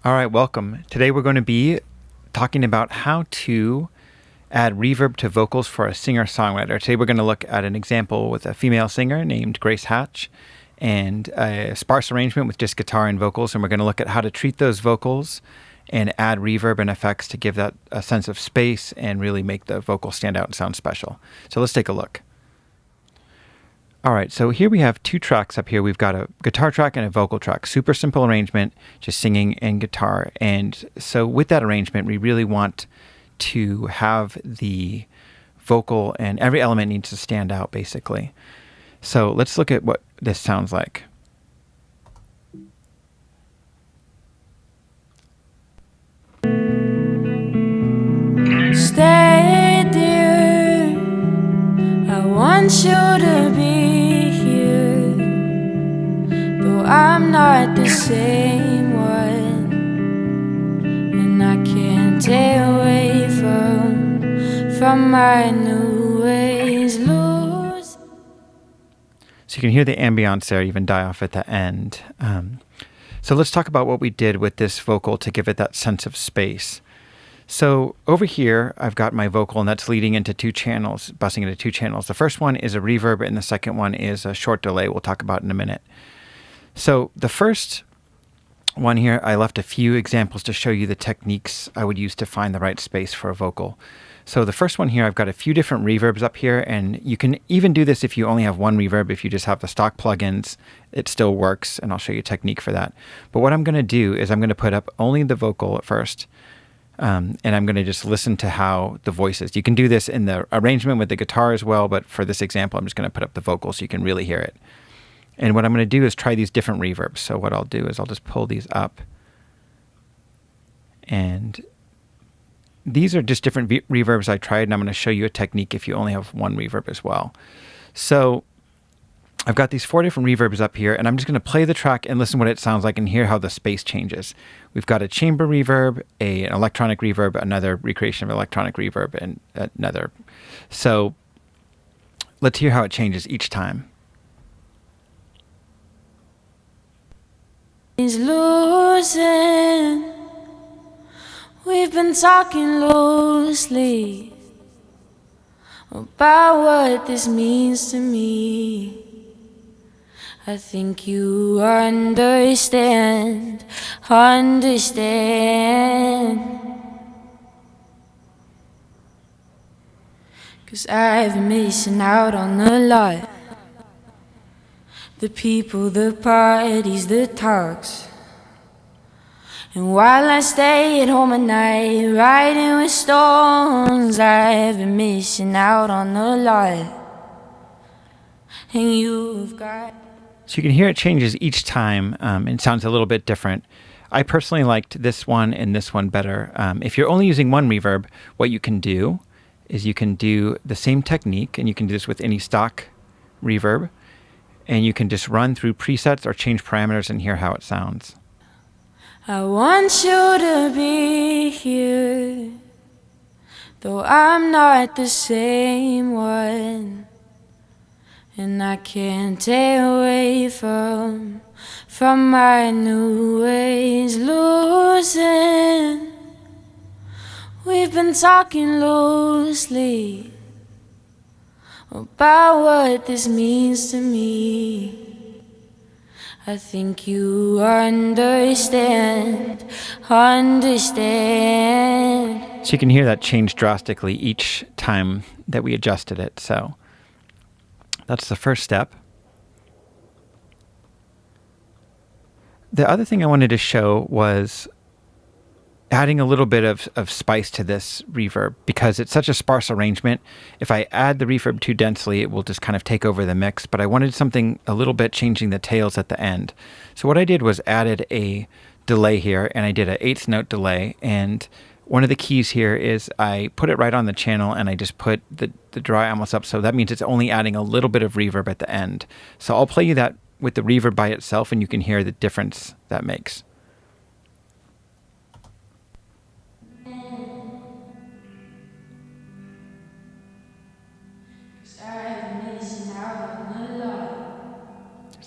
All right, welcome. Today we're going to be talking about how to add reverb to vocals for a singer-songwriter. Today we're going to look at an example with a female singer named Grace Hatch and a sparse arrangement with just guitar and vocals, and we're going to look at how to treat those vocals and add reverb and effects to give that a sense of space and really make the vocal stand out and sound special. So let's take a look. All right, so here we have two tracks up here. We've got a guitar track and a vocal track. Super simple arrangement, just singing and guitar. And so with that arrangement, we really want to have the vocal and every element needs to stand out, basically. So let's look at what this sounds like. Stay, dear, I want you to be here, though I'm not the same one, and I can't stay away from my new ways. Lose. So you can hear the ambience there, even die off at the end. So let's talk about what we did with this vocal to give it that sense of space. So over here, I've got my vocal, and that's leading into two channels, busing into two channels. The first one is a reverb, and the second one is a short delay we'll talk about in a minute. So the first one here, I left a few examples to show you the techniques I would use to find the right space for a vocal. So the first one here, I've got a few different reverbs up here, and you can even do this if you only have one reverb. If you just have the stock plugins, it still works, and I'll show you a technique for that. But what I'm going to do is I'm going to put up only the vocal at first, and I'm going to just listen to how the voice is. You can do this in the arrangement with the guitar as well, but for this example, I'm just going to put up the vocal so you can really hear it. And what I'm going to do is try these different reverbs. So what I'll do is I'll just pull these up. And these are just different reverbs I tried, and I'm going to show you a technique if you only have one reverb as well. So I've got these 4 different reverbs up here, and I'm just going to play the track and listen what it sounds like and hear how the space changes. We've got a chamber reverb, an electronic reverb, another recreation of electronic reverb, and another. So let's hear how it changes each time. Is losing. We've been talking loosely about what this means to me. I think you understand. 'Cause I've been missing out on a lot. The people, the parties, the talks. And while I stay at home at night, writing with stones, I've been missing out on a lot. And you've got... So you can hear it changes each time, and it sounds a little bit different. I personally liked this one and this one better. If you're only using one reverb, what you can do is you can do the same technique, and you can do this with any stock reverb, and you can just run through presets or change parameters and hear how it sounds. I want you to be here, though I'm not the same one, and I can't stay away from my new ways. Losing. We've been talking loosely about what this means to me. I think you understand. So you can hear that change drastically each time that we adjusted it. So that's the first step. The other thing I wanted to show was adding a little bit of spice to this reverb, because it's such a sparse arrangement. If I add the reverb too densely, it will just kind of take over the mix, but I wanted something a little bit changing the tails at the end. So what I did was added a delay here, and I did an 1/8 note delay, and one of the keys here is I put it right on the channel, and I just put the dry almost up, so that means it's only adding a little bit of reverb at the end. So I'll play you that with the reverb by itself, and you can hear the difference that makes.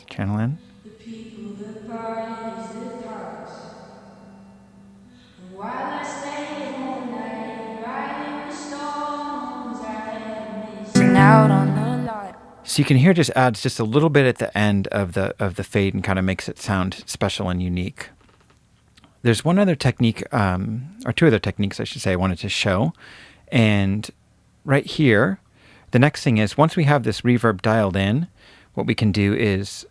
Channel in. The people, the parties, the talks. So you can hear it just adds just a little bit at the end of the fade and kind of makes it sound special and unique. There's one other technique, or two other techniques, I should say, I wanted to show. And right here, the next thing is once we have this reverb dialed in, what we can do is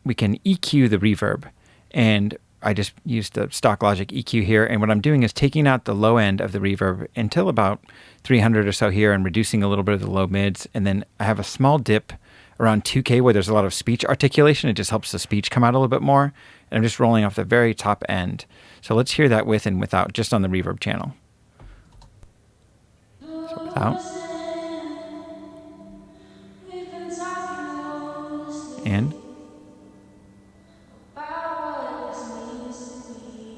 we can EQ the reverb. And I just used the stock Logic EQ here. And what I'm doing is taking out the low end of the reverb until about 300 or so here and reducing a little bit of the low mids. And then I have a small dip around 2K where there's a lot of speech articulation. It just helps the speech come out a little bit more. And I'm just rolling off the very top end. So let's hear that with and without, just on the reverb channel. So without. And.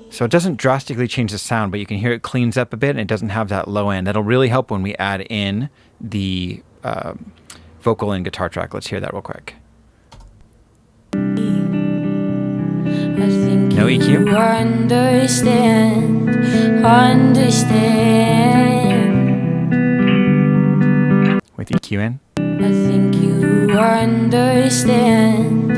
So it doesn't drastically change the sound, but you can hear it cleans up a bit and it doesn't have that low end. That'll really help when we add in the vocal and guitar track. Let's hear that real quick. No EQ. Understand. With EQ in. I think you understand.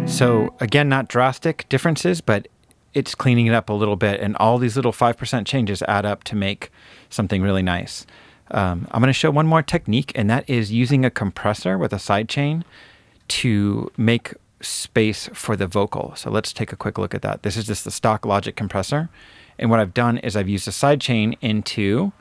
So again, not drastic differences, but it's cleaning it up a little bit. And all these little 5% changes add up to make something really nice. I'm going to show one more technique, and that is using a compressor with a sidechain to make space for the vocal. So let's take a quick look at that. This is just the stock Logic compressor. And what I've done is I've used a sidechain into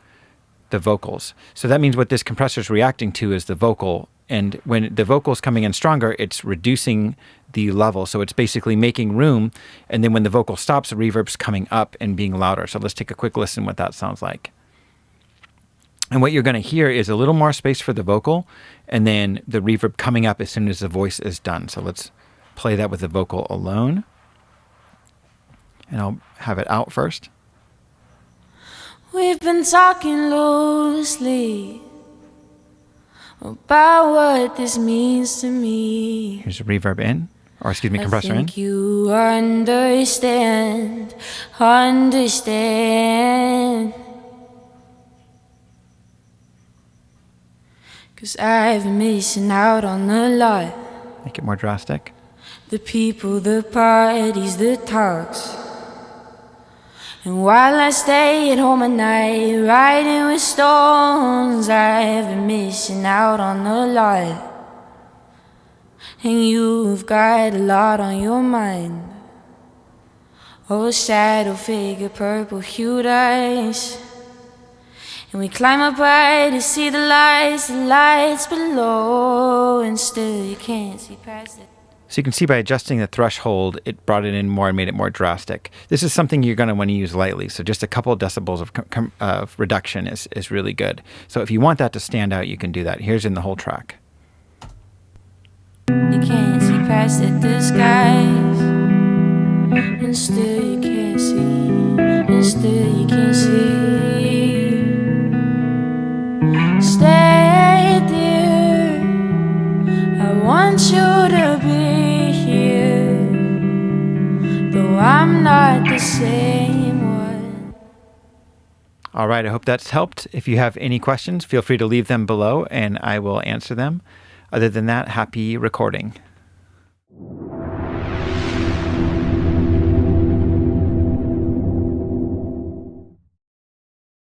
the vocals. So that means what this compressor is reacting to is the vocal. And when the vocal is coming in stronger, it's reducing the level. So it's basically making room. And then when the vocal stops, the reverb's coming up and being louder. So let's take a quick listen what that sounds like. And what you're going to hear is a little more space for the vocal and then the reverb coming up as soon as the voice is done. So let's play that with the vocal alone. And I'll have it out first. We've been talking loosely about what this means to me. Here's a reverb in, or excuse me, compressor in. I think you understand. 'Cause I've been missing out on a lot. Make it more drastic. The people, the parties, the talks. And while I stay at home at night, writing with stones, I've been missing out on a lot. And you've got a lot on your mind. Oh, shadow figure, purple hued eyes. And we climb up high to see the lights below. And still you can't see past it. So you can see by adjusting the threshold, it brought it in more and made it more drastic. This is something you're going to want to use lightly. So just a couple of decibels of reduction is really good. So if you want that to stand out, you can do that. Here's in the whole track. You can't see past the disguise. And still you can't see. And still you can't see. Stay there. I want you to be here. Though I'm not the same one. All right, I hope that's helped. If you have any questions, feel free to leave them below and I will answer them. Other than that, happy recording.